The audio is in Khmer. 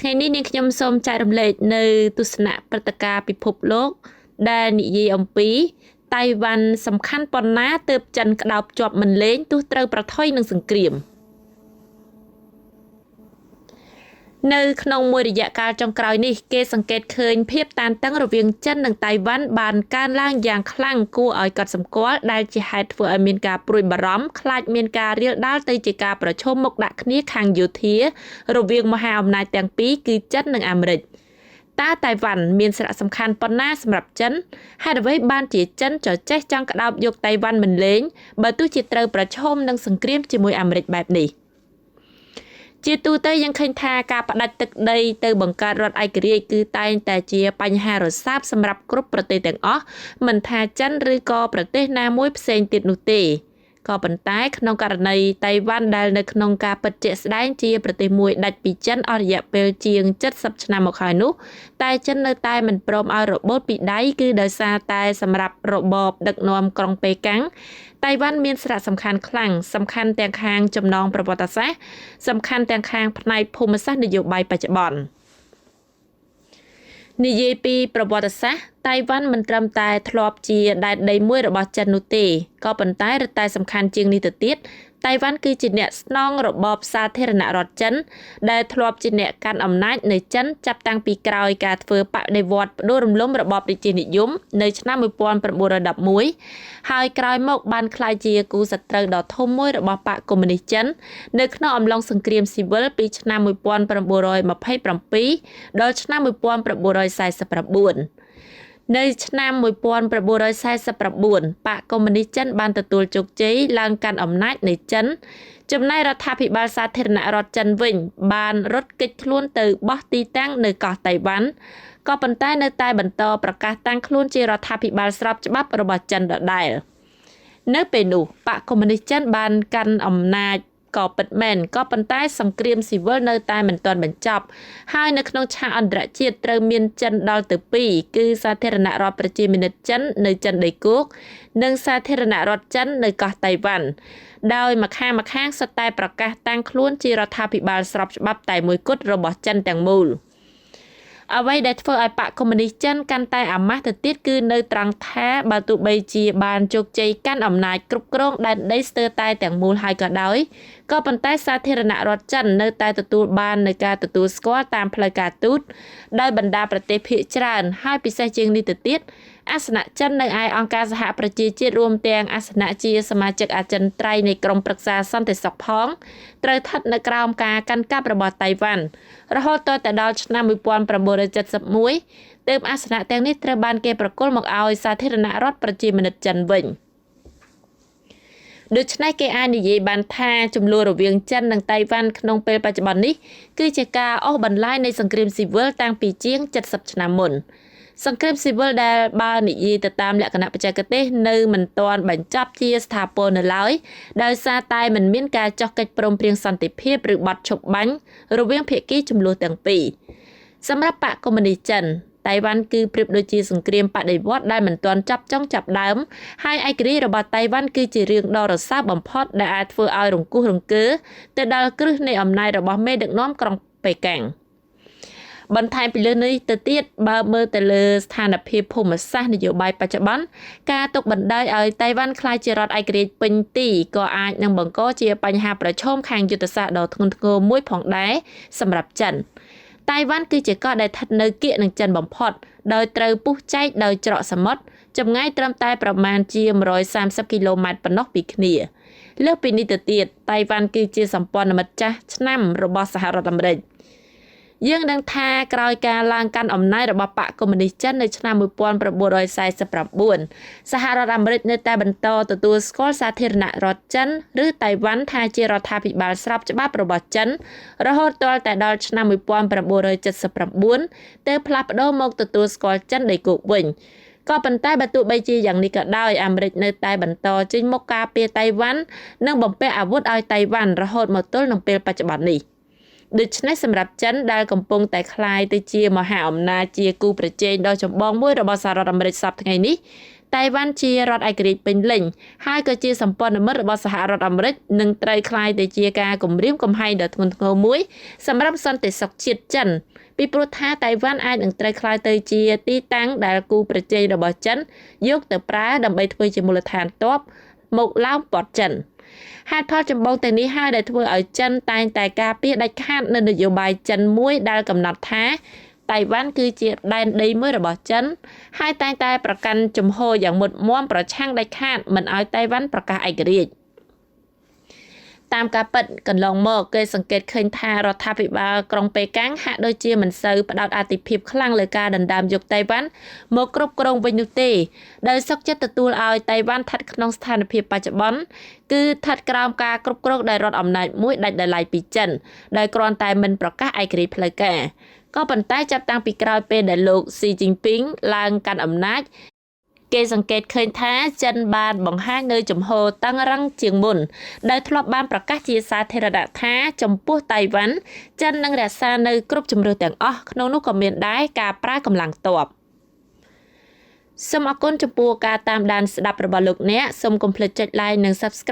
ថ្ងៃនេះនាងខ្ញុំសូមចែករំលែកនៅទស្សនៈព្រឹត្តិការណ៍ពិភពលោកដែលនិយាយអំពីតៃវ៉ាន់សំខាន់ប៉ុណ្ណាទើបចិនក្តោបជាប់មិនលេងទោះត្រូវប្រថុយនឹងសង្គ្រាមនៅក្នុងមួយរយៈកាលចុងក្រោយនេះគេសង្កេតឃើញភាពតានតឹងរវាងចិននិងតៃវ៉ាន់បានកើនឡើងយ៉ាងខ្លាំងគួរឲ្យកត់សម្គាល់ដែលជាហេតុធ្វើឲ្យមានការព្រួយបារម្ភខ្លាចមានការរាលដាលទៅជាការប្រឈមមុខដាក់គ្នាខាងយោធារវាងមហាអំណាចទាំងពីរគឺចិននិងអាមេរិកតើតៃវ៉ាន់មានសារៈសំខាន់ប៉ុណ្ណាសម្រាប់ចិនហេតុអ្វីបានជាចិនចេះចង់ក្តោបយកតៃវ៉ាន់មិនលេងបើទោះជាត្រូវប្រឈមនឹងសង្គ្រាមជាមួយអាមេរិកបែបនេះជាទូទៅយើងឃើញថាការផ្ដាច់ទឹកដីទៅបង្កើតរដ្ឋឯករាជ្យគឺតែងតែជាបញ្ហារសើបសម្រាប់គ្រប់ប្រទេសទាំងអស់មិនថាចិនឬក៏ប្រទេសណាមួយផ្សេងទៀតនោះទេក៏ប៉ុន្តែក្នុងករណីតៃវ៉ាន់ដែលនៅក្នុងការពិតជាក់ស្ដែងជាប្រទេសមួយដាច់ពីចិនអស់រយៈពេលជាង70ឆ្នាំមកហើយនោះតែចិននៅតែមិនព្រមឲ្យរបូតពីដៃគឺដោយសារតែសម្រាប់របបដឹកនាំក្រុងប៉េកាំងតៃវ៉ាន់មានសារៈសំខាន់ខ្លាំងសំខាន់ទាំងខាងចំណងប្រវត្តិសាស្ត្រសំខាន់ទាំងខាងផ្នែកភូមិសាស្ត្រនយោបាយបច្ចុប្បន្ននិយាយពីប្រវត្តិសាស្ត្រតៃវ៉ាន់មិនត្រឹមតែធ្លាប់ជាដែនដីមួយរបស់ចិននោះទេក៏ប៉ុន្តែរឹតតែសំខាន់ជាងនេះទៅទៀតតៃវ៉ាន់គឺជាអ្នកស្នងរបបសាធារណរដ្ឋចិនដែលធ្លាប់ជាអ្នកកាន់អំណាចនៅចិនចាប់តាំងពីក្រោយការធ្វើបដិវត្តន៍ផ្ដួលរំលំរបបរាជានិយមនៅឆ្នាំ1911ហើយក្រោយមកបានក្លាយជាគូសត្រូវដ៏ធំមួយរបស់បកកុម្មុយនីសចិននៅក្នុងអំឡុងសង្គ្រាមស៊ីវិលពីឆ្នាំ1927ដល់ឆ្នាំ1949នៅឆ្នាំ1949បកកុម្មុយនីសចិនបានទទួលជោគជ័យឡើងកាន់អំណាចនៅចិនចំណែករដ្ឋាភិបាលសាធារណរដ្ឋចិនវិញបានរត់គេចខ្លួនទៅបោះទីតាំងនៅកោះតៃវ៉ាន់ក៏ប៉ុន្តែនៅតែបន្តប្រកាសតាំងខ្លួនជារដ្ឋាភិបាលស្របច្បាប់របស់ចិនដដែលនៅពេលនោះបកកុម្មុយនីសចិនបានកាន់អំណាចក៏ពិតមែនក៏ប៉ុន្តែសង្គ្រាមស៊ីវិលនៅតែមិនទាន់បញ្ចប់ហើយនៅក្នុងឆាកអន្តរជាតិត្រូវមានចិនដល់ទៅ2គឺសាធារណរដ្ឋប្រជាមានិតចិននៅចិនដីគោកនិងសាធារណរដ្ឋចិននៅកោះតៃវ៉ាន់ដោយម្ខាងសុទ្ធតែប្រកាសតាំងខ្លួនជារដ្ឋាភិបាលស្របច្បាប់តែមួយគត់របស់ចិនទាំងមូលអ្វីដែលធ្វើឲ្យបកកុម្មុយនីសចិនកាន់តែអាម៉ាស់ទៅទៀតគឺនៅត្រង់ថាបើទោះបីជាបានជោគជ័យកាន់អំណាចគ្រប់គ្រងដែនដីស្ទើរតែទាំងមូលហើយក៏ដោយក៏ប៉ុន្តែសាធារណរដ្ឋចិននៅតែទទួលបាននូវការទទួលស្គាល់តាមផ្លូវការទូតដោយបណ្ដាប្រទេសភាគច្រើនហើយពិសេសជាងនេះទៅទៀតអាសនៈចិននៅឯអង្គការសហប្រជាជាតិរួមទាំងអាសនៈជាសមាជិកអចិន្ត្រៃយ៍នៃក្រុមប្រឹក្សាសន្តិសុខផងត្រូវស្ថិតនៅក្រោមការកាន់កាប់របស់តៃវ៉ាន់រហូតទៅដល់ឆ្នាំ1971ទើបអាសនៈទាំងនេះត្រូវបានគេប្រគល់មកឲ្យសាធារណរដ្ឋប្រជាមានិតចិនវិញដូច្នេះគេអាចនិយាយបានថាចំនួនរវាងចិននិងតៃវ៉ាន់ក្នុងពេលបច្ចុប្បន្ននេះគឺជាការអូសបន្លាយនៃសង្គ្រាមស៊ីវិលតាំងពីជាង70ឆ្នាំមុនសង្គ្រាមស៊ីវិលដែលបើនិយាយទៅតាមលក្ខណៈបច្ចេកទេសនៅមិនទាន់បញ្ចប់ជាស្ថាពរនៅឡើយដោយសារតែមិនមានការចុះកិច្ចព្រមព្រៀងសន្តិភាពឬបទឈប់បាញ់រវាងភាគីជម្លោះទាំងពីរសម្រាប់បកកុម្មុយនីសចិនតៃវ៉ាន់គឺប្រៀបដូចជាសង្គ្រាមបដិវត្តន៍ដែលមិនទាន់ចាប់ចុងចាប់ដើមហើយឯករាជ្យរបស់តៃវ៉ាន់គឺជារឿងដ៏រសើបបំផុតដែលអាចធ្វើឲ្យរង្គោះរង្គើទៅដល់គ្រឹះនៃអំណាចរបស់មេដឹកនាំក្រុងប៉េកាំងបន្ថែមពីលើនេះទៅទៀតបើមើលទៅលើស្ថានភាពភូមិសាស្ត្រនយោបាយបច្ចុប្បន្នការទុកបណ្តោយឲ្យតៃវ៉ាន់ក្លាយជារដ្ឋឯករាជ្យពេញទីក៏អាចនឹងបង្កជាបញ្ហាប្រឈមខាងយុទ្ធសាស្ត្រដ៏ធ្ងន់ធ្ងរមួយផងដែរសម្រាប់ចិនតៃវ៉ាន់គឺជាកោះដែលស្ថិតនៅកៀកនឹងចិនបំផុតដោយត្រូវពុះចែកដោយច្រកសមុទ្រចម្ងាយត្រឹមតែប្រមាណជា130គីឡូម៉ែត្រប៉ុណ្ណោះពីគ្នាលើសពីនេះទៅទៀតតៃវ៉ាន់គឺជាសម្ព័ន្ធមិត្តចាស់ឆ្នាំរបស់សហរដ្ឋអាមេរិកយើងដឹងថាក្រោយការឡើងកាន់អំណាចរបស់បកកុម្មុយនីសចិននៅឆ្នាំ1949សហរដ្ឋអាមេរិកនៅតែបន្តទទួលស្គាល់សាធារណរដ្ឋចិនឬតៃវ៉ាន់ថាជារដ្ឋាភិបាលស្របច្បាប់របស់ចិនរហូតទាល់តែដល់ឆ្នាំ1979ទើបផ្លាស់ប្ដូរមកទទួលស្គាល់ចិនដីគោកវិញក៏ប៉ុន្តែបើទោះបីជាយ៉ាងនេះក៏ដោយអាមេរិកនៅតែបន្តចេញមុខការពារតៃវ៉ាន់និងបំពាក់អាវុធឲ្យតៃវ៉ាន់រហូតមកទល់នឹងពេលបច្ចុប្បន្ននេះដូច្នេះសម្រាប់ចិនដែលកំពុងតែក្លាយទៅជាមហាអំណាចជាគូប្រជែងដ៏ចម្បងមួយរបស់សហរដ្ឋអាមេរិកសប្តាហ៍ថ្ងៃនេះ តៃវ៉ាន់ជារដ្ឋឯករាជ្យពេញលេញហើយក៏ជាសម្ព័ន្ធមិត្តរបស់សហរដ្ឋអាមេរិកនឹងត្រូវក្លាយទៅជាការគំរាមកំហែងដ៏ធ្ងន់ធ្ងរមួយសម្រាប់សន្តិសុខជាតិចិនពីព្រោះថាតៃវ៉ាន់អាចនឹងត្រូវក្លាយទៅជាទីតាំងដែលគូប្រជែងរបស់ចិនយកទៅប្រើដើម្បីធ្វើជាមូលដ្ឋានទ័ពមកឡោមព័ទ្ធចិនហេតុផលចម្បងទាំងនេះហើយដែលធ្វើឲ្យចិនតែងតែការពារដាច់ខាតនៅនយោបាយចិនមួយដែលកំណត់ថាតៃវ៉ាន់គឺជាដែនដីមួយរបស់ចិនហើយតែងតែប្រកាន់ជំហរយ៉ាងមុតមាំប្រឆាំងដាច់ខាតមិនឲ្យតៃវ៉ាន់ប្រកាសឯករាជ្យតាមការពិតកន្លងមកគេសង្កេតឃើញថារដ្ឋាភិបាលក្រុងប៉េកាំងហាក់ដូចជាមិនសូវផ្ដោតអាទិភាពខ្លាំងលើការដណ្ដើមយកតៃវ៉ាន់មកគ្រប់គ្រងវិញនោះទេដោយសុខចិត្តទទួលឲ្យតៃវ៉ាន់ស្ថិតក្នុងស្ថានភាពបច្ចុប្បន្នគឺស្ថិតក្រោមការគ្រប់គ្រងដោយរដ្ឋអំណាចមួយដាច់ដោយឡែកពីចិនដោយគ្រាន់តែមិនប្រកាសឯករាជ្យផ្លូវការក៏ប៉ុន្តែចាប់តាំងពីក្រោយពេលដែលលោកស៊ីជីនពីងឡើងកាន់អំណាចគេសង្កេតឃើញថាចិនបានបង្ហាញនៅចំហតឹងរ៉ឹងជាងមុនដែលធ្លាប់បានប្រកាសជាសាធារណៈថាចំពោះតៃវ៉ាន់ចិននឹងរក្សានៅគ្រប់ជម្រើសទាំងអស់ក្នុងនោះក៏មានដែរការប្រើកម្លាំងទ័ពសូមអរគុណចំពោះការតាមដានស្ដាប់របស់លោកអ្នកសូមកុំភ្លេចចុច like និង Subscribe